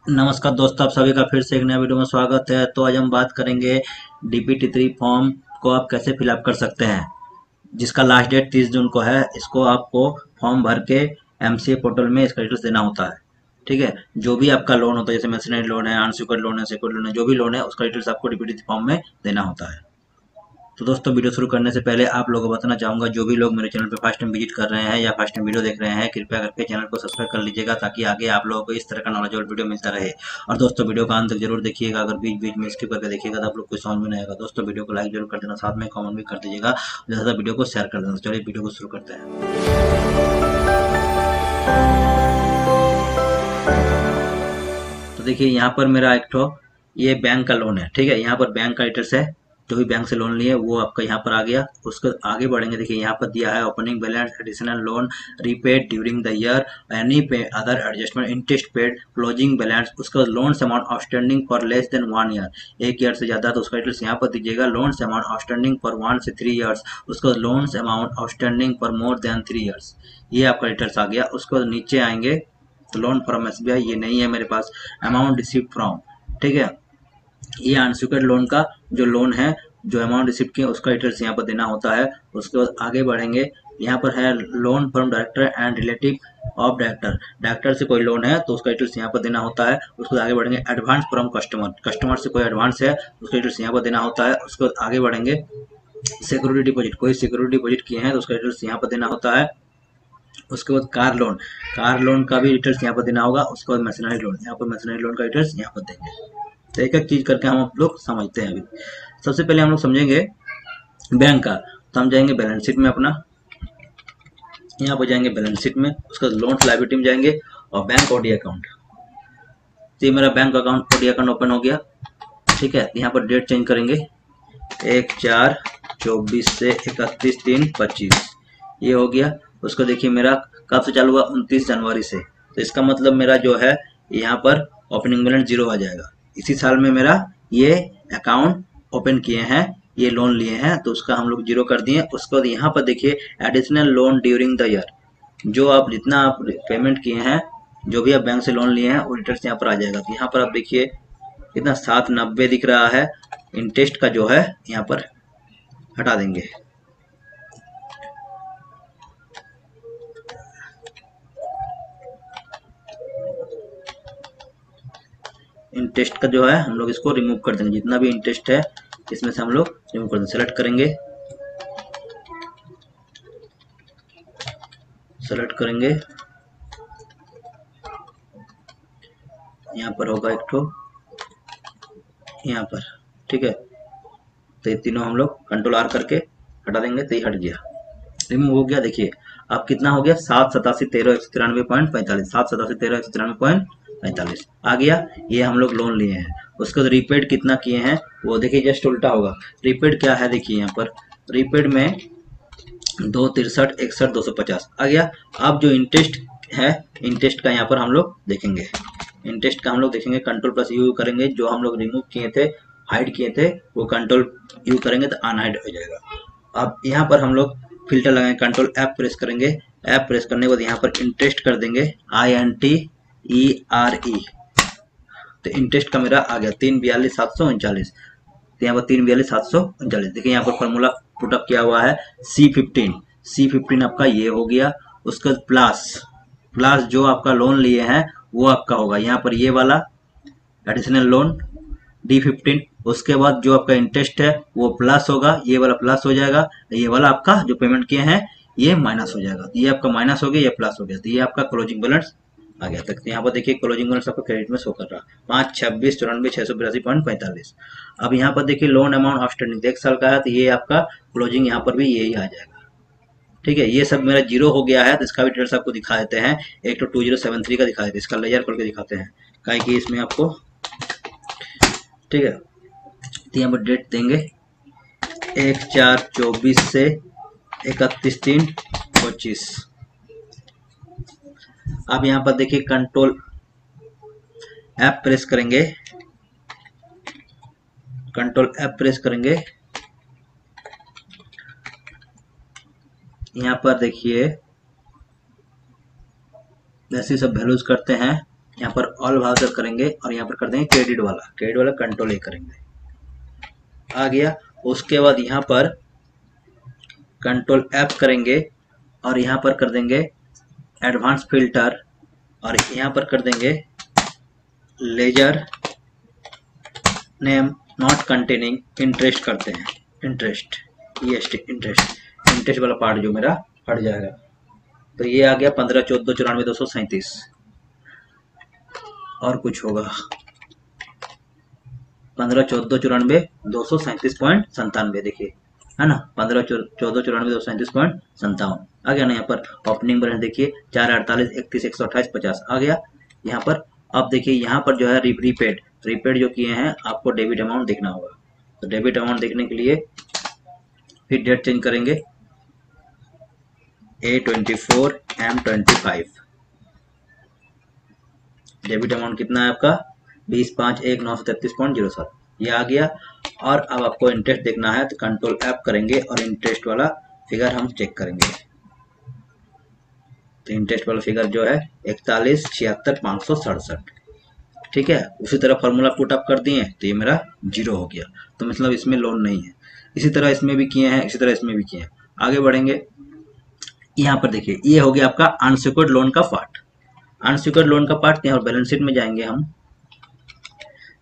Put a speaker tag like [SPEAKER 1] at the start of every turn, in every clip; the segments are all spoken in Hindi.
[SPEAKER 1] नमस्कार दोस्तों, आप सभी का फिर से एक नया वीडियो में स्वागत है। तो आज हम बात करेंगे DPT3 फॉर्म को आप कैसे फिलअप कर सकते हैं, जिसका लास्ट डेट 30 जून को है। इसको आपको फॉर्म भर के MCA पोर्टल में इसका डिटेल्स देना होता है। ठीक है, जो भी आपका लोन होता है, जैसे मेसनरी लोन है, अनसिक्योर्ड लोन है, सिक्योर्ड लोन है, जो भी लोन है उसका डिटेल्स आपको DPT3 फॉर्म में देना होता है। तो दोस्तों, वीडियो शुरू करने से पहले आप लोगों को बताना चाहूँगा, जो भी लोग मेरे चैनल पे फर्स्ट टाइम विजिट कर रहे हैं या फर्स्ट टाइम वीडियो देख रहे हैं, कृपया करके चैनल को सब्सक्राइब कर लीजिएगा, ताकि आगे आप लोगों को इस तरह का नॉलेज और वीडियो मिलता रहे। और दोस्तों, वीडियो का अंत तक जरूर देखिएगा। अगर बीच बीच में स्किप करके देखिएगा तो आप लोग को समझ में नहीं आएगा। दोस्तों, वीडियो को लाइक जरूर कर देना, साथ में कमेंट भी कर दीजिएगा, ज़्यादा वीडियो को शेयर कर देना। चलिए वीडियो को शुरू करते हैं। तो देखिए, यहाँ पर मेरा एक ठो ये बैंक का लोन है। ठीक है, यहाँ पर बैंक का डिटेल्स है, जो भी बैंक से लोन लिए वो आपका यहाँ पर आ गया। उसको आगे बढ़ेंगे, देखिए यहाँ पर दिया है opening balance, additional loan repaid during the year, any pay other adjustment, interest paid, closing balance, उसका loan amount outstanding for less than 1 year, 1 year से ज्यादा तो उसका डिटेल्स यहाँ पर दीजिएगा। लोन अमाउंट आउटस्टैंडिंग फॉर 1 से 3 ईयर्स, उसका loan amount outstanding for more than 3 years, ये आपका डिटेल्स आ गया। उसको नीचे आएंगे तो लोन फ्रॉम SBI ये नहीं है मेरे पास, अमाउंट रिसीव फ्रॉम। ठीक है, ये अनसिक्योर्ड लोन का जो लोन है, जो अमाउंट रिसीव किया उसका डिटेल्स यहाँ पर देना होता है। उसके बाद आगे बढ़ेंगे, यहाँ पर है loan from director and relative of director, director से कोई लोन है तो उसका डिटेल्स यहाँ पर देना होता है। उसके बाद आगे बढ़ेंगे, एडवांस फ्रॉम कस्टमर, कस्टमर से कोई एडवांस है उसका डिटेल्स यहाँ पर देना होता है। उसके बाद आगे बढ़ेंगे, सिक्योरिटी डिपॉजिट, कोई सिक्योरिटी डिपॉजिट किए हैं तो उसका डिटेल्स यहाँ पर देना होता है। उसके बाद कार लोन, कार लोन का भी डिटेल्स यहाँ पर देना होगा। उसके बाद मशीनरी लोन, यहाँ पर मशीनरी लोन का डिटेल्स यहाँ पर देंगे। तो एक एक चीज करके हम आप लोग समझते हैं। अभी सबसे पहले हम लोग समझेंगे बैंक का, तो हम जाएंगे बैलेंस शीट में अपना, यहाँ पर जाएंगे बैलेंस शीट में, उसका लोन लायबिलिटी में जाएंगे और बैंक OD अकाउंट। तो ये मेरा bank account OD account open हो गया। ठीक है, यहाँ पर डेट चेंज करेंगे, 1/4/24 से 31/3/25, ये हो गया। उसको देखिए मेरा कब से चालू हुआ, 29 जनवरी से। तो इसका मतलब मेरा जो है यहाँ पर ओपनिंग बैलेंस 0 आ जाएगा। इसी साल में मेरा ये अकाउंट ओपन किए हैं, ये लोन लिए हैं, तो उसका हम लोग 0 कर दिए। उसके बाद यहाँ पर देखिए additional loan during the year, जो आप जितना आप पेमेंट किए हैं, जो भी आप बैंक से लोन लिए हैं वो डिटेल्स यहाँ पर आ जाएगा। तो यहाँ पर आप देखिए कितना 790 दिख रहा है, इंटरेस्ट का जो है यहाँ पर हटा देंगे। इंटरेस्ट का जो है हम लोग इसको रिमूव कर देंगे, जितना भी इंटरेस्ट है इसमें से हम लोग रिमूव कर देंगे। सेलेक्ट करेंगे, सेलेक्ट करेंगे, यहाँ पर होगा एक ठो यहाँ पर। ठीक है, तो ये तीनों हम लोग कंट्रोल R करके हटा देंगे, तो ये हट गया, रिमूव हो गया। देखिए अब कितना हो गया, 78713 193.45, 78713 193.45 आ गया। ये हम लोग लोन लिए हैं। उसके बाद रीपेड कितना किए हैं वो देखिए, जस्ट उल्टा होगा। रीपेड क्या है, देखिए यहाँ पर रीपेड में 26361 250 आ गया। अब जो इंटरेस्ट है, इंटरेस्ट का यहाँ पर हम लोग देखेंगे, इंटरेस्ट का हम लोग देखेंगे, कंट्रोल+U करेंगे, जो हम लोग रिमूव किए थे, हाइड किए थे, वो कंट्रोल U करेंगे तो अनहाइड हो जाएगा। अब यहाँ पर हम लोग फिल्टर लगाएंगे, कंट्रोल F प्रेस करेंगे, F प्रेस करने के बाद यहाँ पर इंटरेस्ट कर देंगे, INTERE, तो इंटरेस्ट का मेरा आ गया 342,739। तो यहाँ पर 342,739, देखिए यहाँ पर फॉर्मूला पुटअप किया हुआ है, C15 आपका ये हो गया। उसका प्लस प्लस जो आपका लोन लिए हैं वो आपका होगा यहाँ पर, ये वाला एडिशनल लोन D15। उसके बाद जो आपका इंटरेस्ट है वो प्लस होगा, ये वाला प्लस हो जाएगा, ये वाला आपका जो पेमेंट किए हैं ये माइनस हो जाएगा। ये आपका माइनस हो गया, ये प्लस हो गया, तो ये आपका क्लोजिंग बैलेंस आ गया तक। यहाँ पर देखिए क्लोजिंग बैलेंस आपका क्रेडिट में शो कर रहा है 526,94,682.45। अब यहाँ पर देखिए लोन अमाउंट आउटस्टैंडिंग 1 साल का है, तो ये आपका क्लोजिंग यहाँ पर भी यही आ जाएगा। ठीक है, ये सब मेरा 0 हो गया है, तो इसका भी डिटेल्स आपको दिखा देते हैं। एक तो 2073 का दिखा देते हैं, इसका लेजर खोल के दिखाते हैं, काहे कि इसमें आपको। ठीक है, तो यहाँ पर डेट देंगे 1/4/24 से 31/3/25। अब यहाँ पर देखिए कंट्रोल F प्रेस करेंगे, कंट्रोल F प्रेस करेंगे, यहाँ पर देखिए ऐसे सब वैल्यूज करते हैं। यहाँ पर ऑल ब्राउजर करेंगे और यहाँ पर कर देंगे क्रेडिट वाला कंट्रोल ए करेंगे, आ गया। उसके बाद यहाँ पर कंट्रोल एफ करेंगे और यहाँ पर कर देंगे एडवांस फिल्टर और यहाँ पर कर देंगे ledger name not containing interest करते हैं, इंटरेस्ट इंटरेस्ट वाला पार्ट जो मेरा हट जाएगा। तो ये आ गया 15, 14, 94, 237 और कुछ होगा 15, 14, 94, 237.97 देखिए, है ना, 15, 14, 94, 237.57 आ गया ना। यहाँ पर ओपनिंग बैलेंस देखिए 4, 48, 31, 128, 50 आ गया यहाँ पर। अब देखिए यहाँ पर जो है रीपेड जो किए हैं आपको डेबिट अमाउंट देखना होगा। तो डेबिट अमाउंट देखने के लिए फिर डेट चेंज करेंगे A24 M25, डेबिट अमाउंट कितना है आपका 20,5,1,933.07 ये आ गया। और अब आपको इंटरेस्ट देखना है तो कंट्रोल एफ करेंगे और इंटरेस्ट वाला फिगर हम चेक करेंगे। तो इंटरेस्ट वाला फिगर जो है 41,76,567, ठीक है। उसी तरह फॉर्मूला पुट अप कर दिए तो ये मेरा 0 हो गया, तो मतलब इसमें लोन नहीं है। इसी तरह इसमें भी किए हैं, इसी तरह इसमें भी किए हैं। आगे बढ़ेंगे, यहाँ पर देखिए ये हो गया आपका अनसिक्योर्ड लोन का पार्ट। अनसिक्योर्ड लोन का पार्ट यहाँ बैलेंस शीट में जाएंगे, हम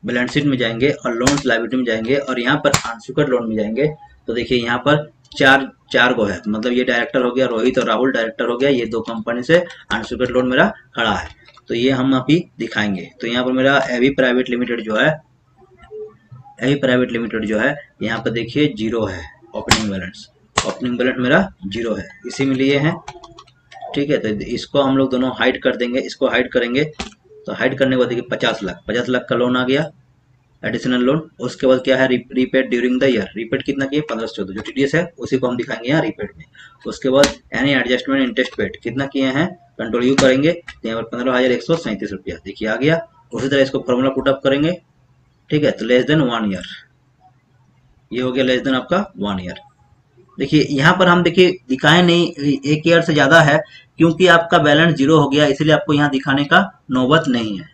[SPEAKER 1] बैलेंस शीट में जाएंगे और लोन्स लायबिलिटी में जाएंगे और यहाँ पर अनसिक्योर्ड लोन में जाएंगे। तो देखिए यहाँ पर चार गो है, मतलब ये डायरेक्टर हो गया, रोहित और राहुल डायरेक्टर हो गया, ये 2 कंपनी से अनसिक्योर्ड लोन मेरा खड़ा है। तो ये हम अभी दिखाएंगे। तो यहाँ पर मेरा एवी प्राइवेट लिमिटेड जो है, यहाँ पर देखिए 0 है ओपनिंग बैलेंस मेरा 0 है, इसी में लिए हैं, ठीक है। तो इसको हम लोग दोनों हाइड कर देंगे, इसको हाइड करेंगे। तो हाइड करने के बाद देखिए 50 लाख का लोन आ गया, एडिशनल लोन। उसके बाद क्या है repaid during the year, repaid कितना किए 15 से 14 जो टीडीएस है उसी को हम दिखाएंगे यहाँ रीपेड में। उसके बाद एनी एडजस्टमेंट इंटरेस्ट पेड कितना किए हैं कंट्रोल यू करेंगे, तो यहाँ पर 15,137 रुपया देखिए आ गया। उसी तरह इसको फॉर्मूला पुट अप करेंगे, ठीक है। तो लेस देन 1 ईयर, ये हो गया लेस देन आपका 1 ईयर। देखिए यहाँ पर हम देखिए दिखाए नहीं, 1 ईयर से ज्यादा है क्योंकि आपका बैलेंस 0 हो गया, इसलिए आपको यहाँ दिखाने का नौबत नहीं है,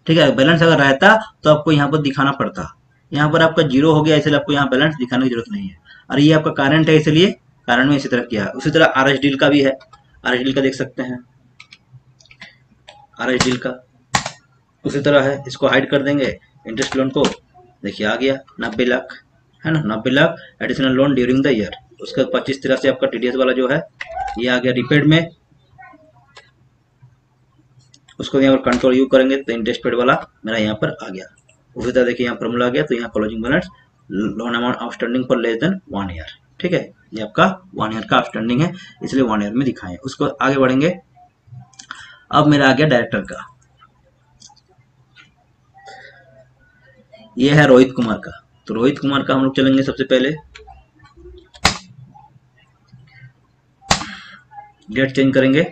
[SPEAKER 1] ठीक है। बैलेंस अगर रहता तो आपको यहाँ पर दिखाना पड़ता, यहाँ पर आपका 0 हो गया इसलिए आपको यहाँ बैलेंस दिखाने की जरूरत नहीं है। और ये आपका करंट है इसलिए करंट में इसी तरह किया है। उसी तरह आरएस डील का भी है, आरएस डील का देख सकते हैं, आरएस डील का उसी तरह है। इसको हाइड कर देंगे, इंटरेस्ट लोन को देखिए आ गया 90 लाख, है ना, 90 lakh additional loan during the year. उसका 25 तरह से आपका टीडीएस वाला जो है ये आ गया रीपेड में, उसको यहाँ पर कंट्रोल यू करेंगे तो इंटरेस्ट पेड वाला मेरा यहाँ पर आ गया। उसी तरह देखिए यहाँ फॉर्मूला आ गया, तो यहाँ closing balance loan amount outstanding for less than 1 year, ठीक है। ये आपका 1 ईयर का आउटस्टैंडिंग है इसलिए 1 ईयर में दिखाएं। उसको आगे बढ़ेंगे। अब मेरा आ गया डायरेक्टर का, ये है रोहित कुमार का। तो रोहित कुमार का हम लोग चलेंगे सबसे पहले, डेट चेंज करेंगे,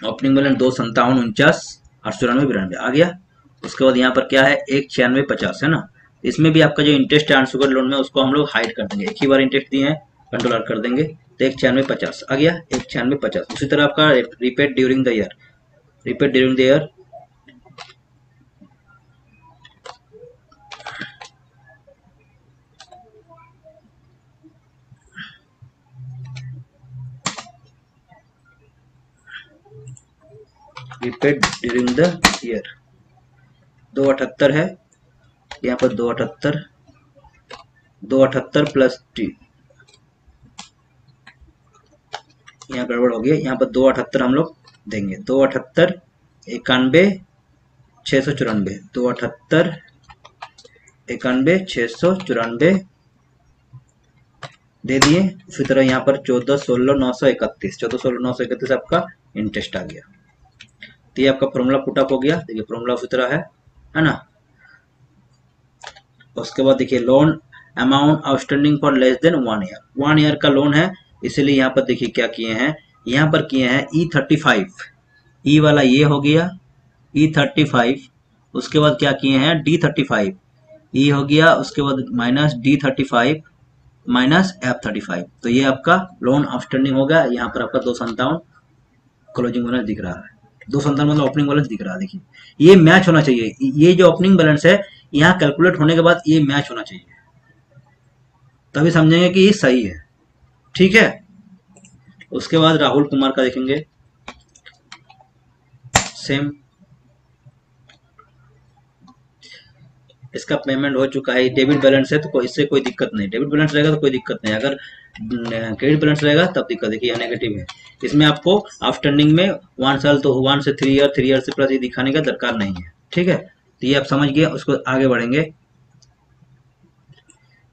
[SPEAKER 1] ओपनिंग बैलेंस 257,49,894 आ गया। उसके बाद यहाँ पर क्या है 196,50 है ना। इसमें भी आपका जो इंटरेस्ट है अनसिक्योर्ड लोन में उसको हम लोग हाइड कर देंगे, एक ही बार इंटरेस्ट दिए हैं कंट्रोल आउट कर देंगे। तो 196,50 आ गया, 196,50। उसी तरह आपका repaid during the year, repaid during the year repaid during the year 278 है, यहाँ पर 278 प्लस टी, यहाँ गड़बड़ हो गया, यहाँ पर 278 हम लोग देंगे, 278 91 694, 278 91 694 दे दिए। उसी तरह यहाँ पर 14,16,931 आपका इंटरेस्ट आ गया। तो ये आपका फॉर्मूला पुटअप हो गया, देखिए फॉर्मूला उसी तरह है ना। उसके बाद देखिए loan amount outstanding for less than 1 year, 1 year का लोन है इसलिए यहाँ पर देखिए क्या किए हैं, यहाँ पर किए हैं E35, ई वाला ये हो गया E35। उसके बाद क्या किए हैं D35, ई हो गया, उसके बाद माइनस D35 माइनस F35, तो ये आपका लोन आउटस्टैंडिंग हो गया। यहाँ पर आपका 257 क्लोजिंग बैलेंस दिख रहा है, 257 मतलब ओपनिंग बैलेंस दिख रहा है। देखिए ये मैच होना चाहिए, ये जो ओपनिंग बैलेंस है यहाँ कैलकुलेट होने के बाद ये मैच होना चाहिए, तभी समझेंगे कि ये सही है। ठीक है, उसके बाद राहुल कुमार का देखेंगे, सेम इसका पेमेंट हो चुका है, डेबिट बैलेंस है तो इससे कोई दिक्कत नहीं, डेबिट बैलेंस रहेगा तो कोई दिक्कत नहीं, अगर क्रेडिट बैलेंस रहेगा तब दिक्कत। देखिए नेगेटिव है, इसमें आपको आउटस्टैंडिंग में 1 साल तो 1 से 3 ईयर, 3 ईयर से प्लस ये दिखाने का दरकार नहीं है। ठीक है, तो ये आप समझ गए, उसको आगे बढ़ेंगे।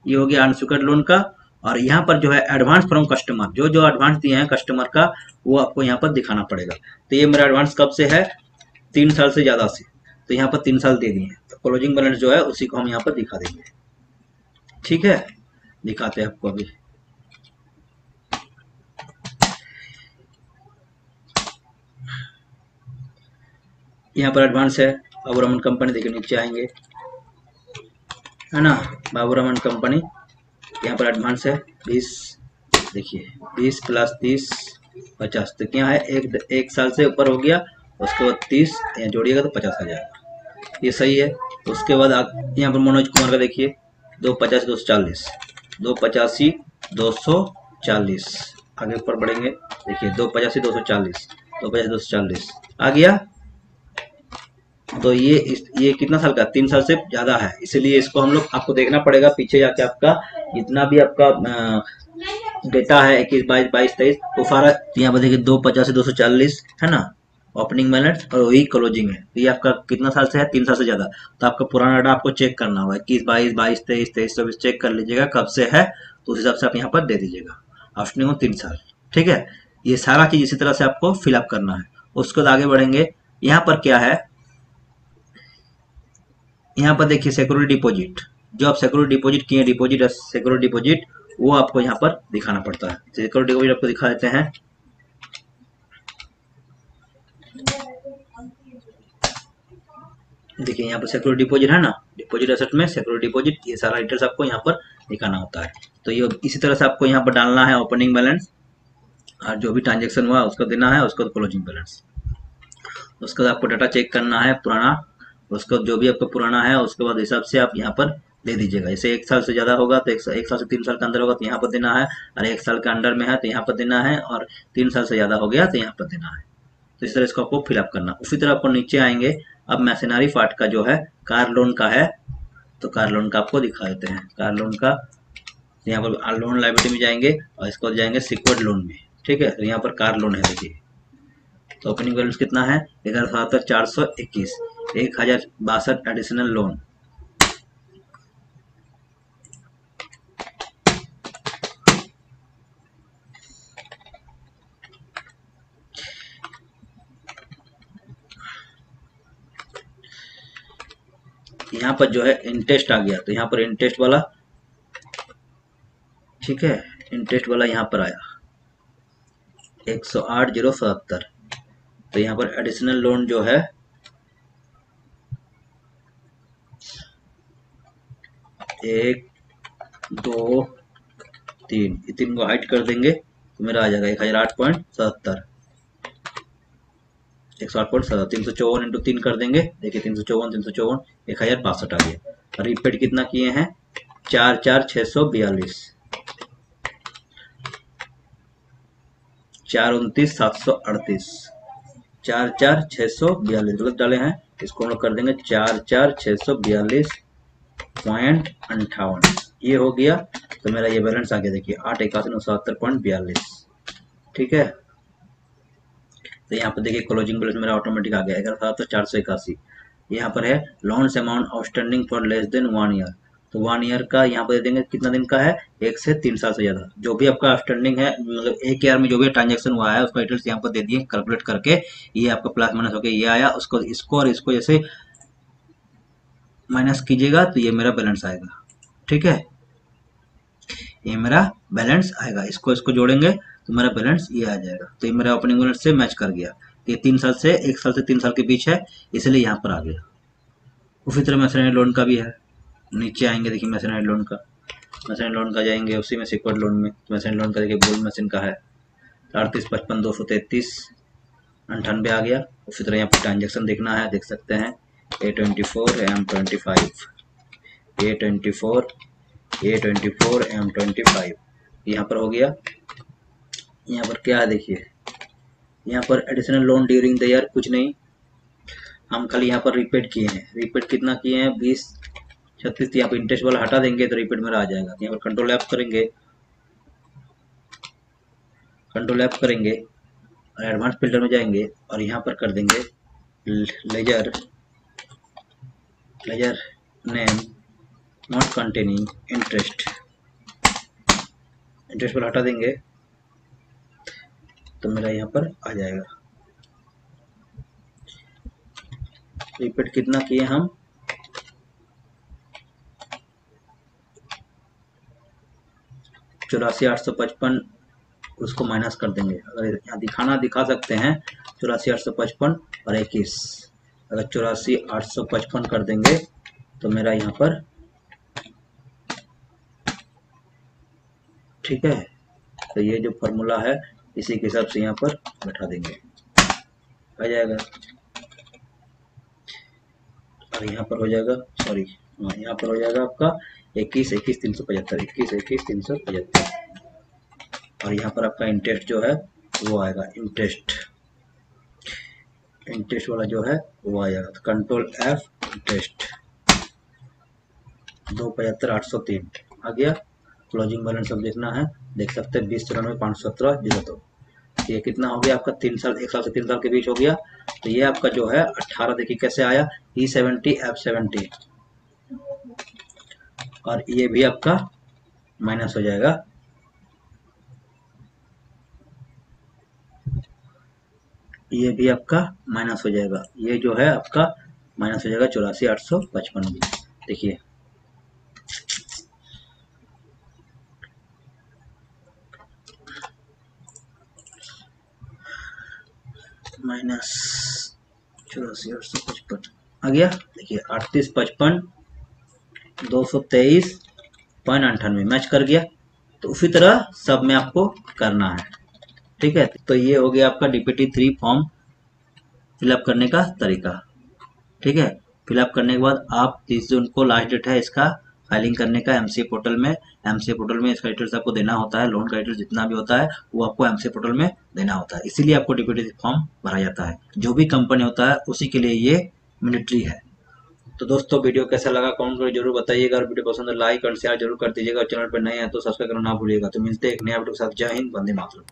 [SPEAKER 1] ये हो गया अनसिक्योर्ड लोन का। और यहाँ पर जो है एडवांस फ्रॉम कस्टमर, जो जो एडवांस दिए हैं कस्टमर का वो आपको यहाँ पर दिखाना पड़ेगा। तो ये मेरा एडवांस कब से है, 3 साल से ज़्यादा से, तो यहाँ पर 3 साल दे दिए हैं, तो क्लोजिंग बैलेंस जो है उसी को हम यहाँ पर दिखा देंगे। ठीक है, दिखाते हैं आपको अभी। यहाँ पर एडवांस है बाबू रमन कंपनी, देखिए नीचे आएंगे है ना, बाबू रमन कंपनी, यहाँ पर एडवांस है 20, देखिए 20 प्लस 30 50, तो क्या है एक साल से ऊपर हो गया, उसके बाद 30 यहाँ जोड़िएगा तो 50 आ जाएगा, ये सही है। उसके बाद यहाँ पर मनोज कुमार का देखिए 285 240, 285 240, आगे ऊपर बढ़ेंगे, देखिए 285 240, 285 240 आ गया। तो ये कितना साल का, 3 साल से ज्यादा है, इसीलिए इसको हम लोग आपको देखना पड़ेगा पीछे जाके, आपका जितना भी आपका डेटा है 21 22 22 23 वो सारा यहाँ पर देखिए 285 240 है ना ओपनिंग बैलेंस, और वही क्लोजिंग है। तो ये आपका कितना साल से है, 3 साल से ज्यादा, तो आपका पुराना डाटा आपको चेक करना होगा, 21 22 22 23 23 24 चेक कर लीजिएगा कब से है, तो उस हिसाब से आप यहाँ पर दे दीजिएगा आउटस्टैंडिंग 3 साल। ठीक है, ये सारा चीज इसी तरह से आपको फिलअप करना है। उसके बाद आगे बढ़ेंगे, यहाँ पर क्या है, यहाँ पर देखिए सिक्योरिटी डिपॉजिट, जो आप सिक्योरिटी डिपॉजिट किए, डिपॉजिट सिक्योरिटी डिपॉजिट वो आपको यहाँ पर दिखाना पड़ता है। सिक्योरिटी डिपॉजिट आपको दिखा देते हैं, देखिए यहाँ पर सिक्योरिटी डिपॉजिट है ना, डिपॉजिट एसेट में सिक्योरिटी डिपॉजिट, ये सारा डिटेल्स आपको यहाँ पर दिखाना होता है। तो ये इसी तरह से आपको यहाँ पर डालना है ओपनिंग बैलेंस, और जो भी ट्रांजेक्शन हुआ उसको देना है, उसको क्लोजिंग बैलेंस। उसके बाद आपको डाटा चेक करना है पुराना, उसको जो भी आपका पुराना है उसके बाद हिसाब से आप यहाँ पर दे दीजिएगा। जैसे 1 साल से ज़्यादा होगा तो 1 साल से 3 साल के अंदर होगा तो यहाँ पर देना है, और 1 साल के अंडर में है तो यहाँ पर देना है, और 3 साल से ज़्यादा हो गया तो यहाँ पर देना है। तो इस तरह इसको आपको फिलअप करना। उसी तरह आपको नीचे आएंगे, अब मैसेनरी पार्ट का जो है कार लोन का है, तो कार लोन का आपको दिखा देते हैं। कार लोन का यहाँ पर लोन लायबिलिटी में जाएंगे और इसको जाएंगे सिक्योर्ड लोन में। ठीक है, तो यहाँ पर कार लोन है, देखिए तो ओपनिंग बैलेंस कितना है, 11,421, 1062 एडिशनल लोन। यहाँ पर जो है इंटरेस्ट आ गया, तो यहाँ पर इंटरेस्ट वाला, ठीक है इंटरेस्ट वाला यहाँ पर आया 108,077, तो यहाँ पर एडिशनल लोन जो है 1 2 3, ये 3 को हाइड कर देंगे तो मेरा आ जाएगा 1,008.77, 108.7, 354 इंटू 3 कर देंगे, देखिए 354 354 1062 आ गया। और रिपेड कितना किए हैं, 4,4,642, 4,29,738, 4,4,642 गलत डाले हैं, इसको हम लोग कर देंगे 4,4,642.58, ये हो गया। तो मेरा ये बैलेंस आ गया, देखिए 8,81,970.42। ठीक है, तो यहाँ पर देखिए क्लोजिंग बैलेंस मेरा ऑटोमेटिक आ गया 11,481। यहाँ पर है loans amount outstanding for less than 1 year, तो 1 ईयर का यहाँ पर दे देंगे कितना दिन का है, 1 से 3 साल से ज्यादा, जो भी आपका आउटस्टैंडिंग है, मतलब 1 ईयर में जो भी ट्रांजेक्शन हुआ है उसका डिटेल्स यहाँ पर दे दिए कैलकुलेट करके, ये आपका प्लस माइनस होकर ये आया, उसको इसको और इसको जैसे माइनस कीजिएगा तो ये मेरा बैलेंस आएगा। ठीक है, ये मेरा बैलेंस आएगा, इसको इसको जोड़ेंगे तो मेरा बैलेंस ये आ जाएगा। तो ये मेरा ओपनिंग बैलेंस से मैच कर गया, ये 1 साल से 3 साल के बीच है, इसलिए यहाँ पर आ गया। उसी तरह मैसेनरी लोन का भी है, नीचे आएंगे देखिए मैसेनरी लोन का, मशीन लोन का जाएंगे, उसी में सिक्योर्ड लोन में मशीन लोन का देखिए गोल्ड मशीन का है 3855 233 98 आ गया। उसी तरह यहाँ पर ट्रांजेक्शन देखना है, देख सकते हैं A24 M25 A24 M25 यहाँ पर हो गया। यहाँ पर क्या है देखिए, यहाँ पर additional loan during the year कुछ नहीं, हम खाली यहाँ पर रिपीट किए हैं। रिपीट कितना किए हैं 2036, यहाँ पर इंटरेस्ट वाला हटा देंगे तो रिपीट मेरा आ जाएगा। यहाँ पर कंट्रोल ऐप करेंगे, कंट्रोल ऐप करेंगे और एडवांस फिल्टर में जाएंगे और यहाँ पर कर देंगे ledger name not containing interest, interest वाला हटा देंगे तो मेरा यहाँ पर आ जाएगा। रिपीट कितना किए हम 84,855, उसको माइनस कर देंगे। अगर यहाँ दिखा सकते हैं 84,855 और 21, अगर 84,855 कर देंगे तो मेरा यहाँ पर ठीक है। तो ये जो फॉर्मूला है इसी के हिसाब से यहाँ पर बैठा देंगे, आ जाएगा। और यहाँ पर हो जाएगा, सॉरी यहाँ पर हो जाएगा आपका 21,21,375 और यहाँ पर आपका इंटरेस्ट जो है वो आएगा, इंटरेस्ट वाला जो है वो आ जाएगा। तो कंट्रोल F इंटरेस्ट 275,803 आ गया। क्लोजिंग बैलेंस अब देखना है, देख सकते हैं 20,94,517 ये कितना हो गया आपका 3 साल, 1 साल से 3 साल के बीच हो गया। तो ये आपका जो है 18 देखिए कैसे आया E70 F70 और ये भी आपका माइनस हो जाएगा। ये भी आपका माइनस हो जाएगा, ये जो है आपका माइनस हो जाएगा 84,855 भी देखिए। माइनस 84,855 आ गया देखिए। 38,55 223.98 मैच कर गया। तो उसी तरह सब में आपको करना है, ठीक है। तो ये हो गया आपका DPT3 फॉर्म फिलअप करने का तरीका, ठीक है। फिलअप करने के बाद आप 30 जून को लास्ट डेट है इसका फाइलिंग करने का MCA पोर्टल में। MCA पोर्टल में इसका डिटेल्स आपको देना होता है, लोन का डिटेल्स जितना भी होता है वो आपको MCA पोर्टल में देना होता है, इसीलिए आपको DPT फॉर्म भरा जाता है। जो भी कंपनी होता है उसी के लिए ये मिलिट्री है। तो दोस्तों वीडियो कैसा लगा कमेंट करके जरूर बताइएगा, और वीडियो पसंद है लाइक और शेयर जरूर कर दीजिएगा, और चैनल पर नए हैं तो सब्सक्राइब करना ना भूलिएगा। तो मिलते हैं एक नया वीडियो के साथ। जय हिंद, वंदे मातरम।